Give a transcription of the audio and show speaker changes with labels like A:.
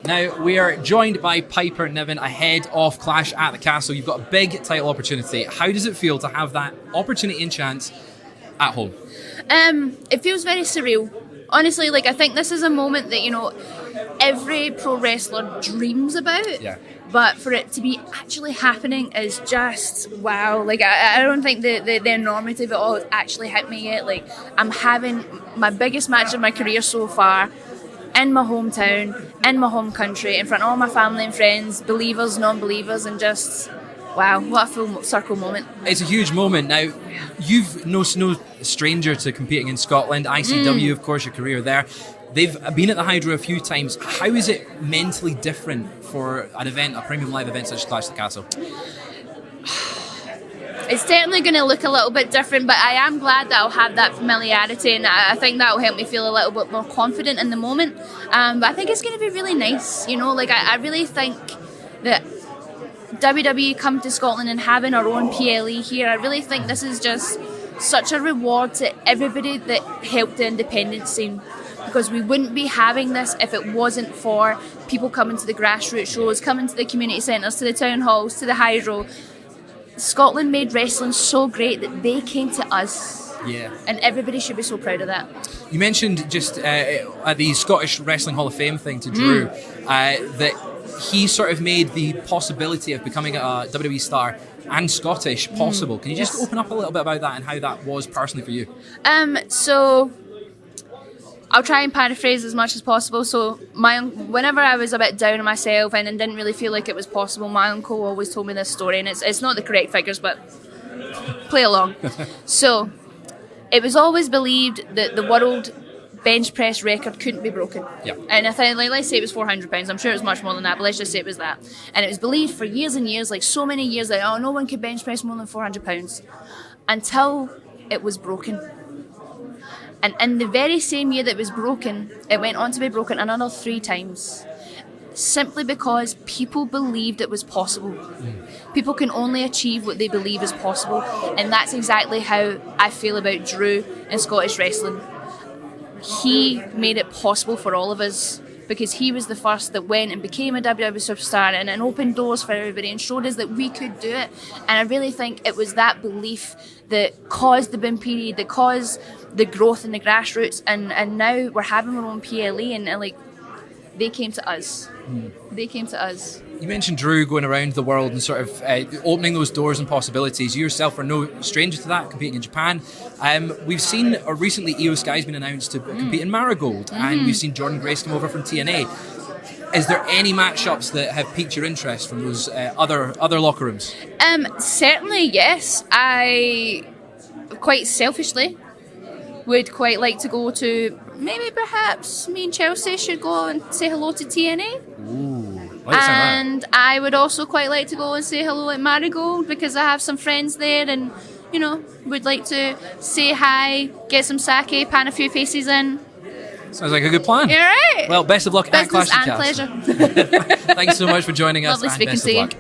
A: Now, we are joined by Piper and NIVEN ahead of Clash at the Castle. You've got a big title opportunity. How does it feel to have that opportunity and chance at home?
B: It feels very surreal. Honestly, I think this is a moment that, every pro wrestler dreams about.
A: Yeah.
B: But for it to be actually happening is just wow. I don't think the enormity of it all has actually hit me yet. I'm having my biggest match of my career so far in my hometown, in my home country, in front of all my family and friends, believers, non-believers, and just wow, what a full circle moment.
A: It's a huge moment. Now, you've no stranger to competing in Scotland, ICW, of course, your career there. They've been at the Hydro a few times. How is it mentally different for an event, a premium live event such as Clash at the Castle?
B: It's certainly going to look a little bit different, but I am glad that I'll have that familiarity, and I think that will help me feel a little bit more confident in the moment. But I think it's going to be really nice, I really think that WWE come to Scotland and having our own PLE here, I really think this is just such a reward to everybody that helped the independent scene, because we wouldn't be having this if it wasn't for people coming to the grassroots shows, coming to the community centres, to the town halls, to the Hydro. Scotland made wrestling so great that they came to us.
A: Yeah.
B: And everybody should be so proud of that.
A: You mentioned just at the Scottish Wrestling Hall of Fame thing to Drew that he sort of made the possibility of becoming a WWE star and Scottish possible. Can you just open up a little bit about that and how that was personally for you?
B: So I'll try and paraphrase as much as possible. So whenever I was a bit down on myself and didn't really feel like it was possible, my uncle always told me this story, and it's not the correct figures, but play along. So it was always believed that the world bench press record couldn't be broken.
A: Yeah.
B: And I think, let's say it was 400 pounds. I'm sure it was much more than that, but let's just say it was that. And it was believed for years and years, so many years, that no one could bench press more than 400 pounds until it was broken. And in the very same year that it was broken, it went on to be broken another 3 times. Simply because people believed it was possible. People can only achieve what they believe is possible. And that's exactly how I feel about Drew in Scottish wrestling. He made it possible for all of us, because he was the first that went and became a WWE superstar and opened doors for everybody and showed us that we could do it. And I really think it was that belief that caused the boom period, that caused the growth in the grassroots, and now we're having our own PLE, and they came to us. They came to us.
A: You mentioned Drew going around the world and sort of opening those doors and possibilities. You yourself are no stranger to that, competing in Japan. We've seen recently Io Sky's been announced to compete in Marigold, and we've seen Jordan Grace come over from TNA. Is there any matchups that have piqued your interest from those other locker rooms?
B: Certainly, yes. I, quite selfishly, would quite like to go to, maybe perhaps me and Chelsea should go and say hello to TNA.
A: Ooh.
B: And I would also quite like to go and say hello at Marigold, because I have some friends there, and would like to say hi, get some sake, pan a few faces in.
A: Sounds like a good plan.
B: You're right.
A: Well, best of luck at Clash
B: and
A: at the Castle.
B: pleasure.
A: Thanks so much for joining us.
B: Lovely
A: and
B: speaking
A: best
B: to
A: of
B: you.
A: luck.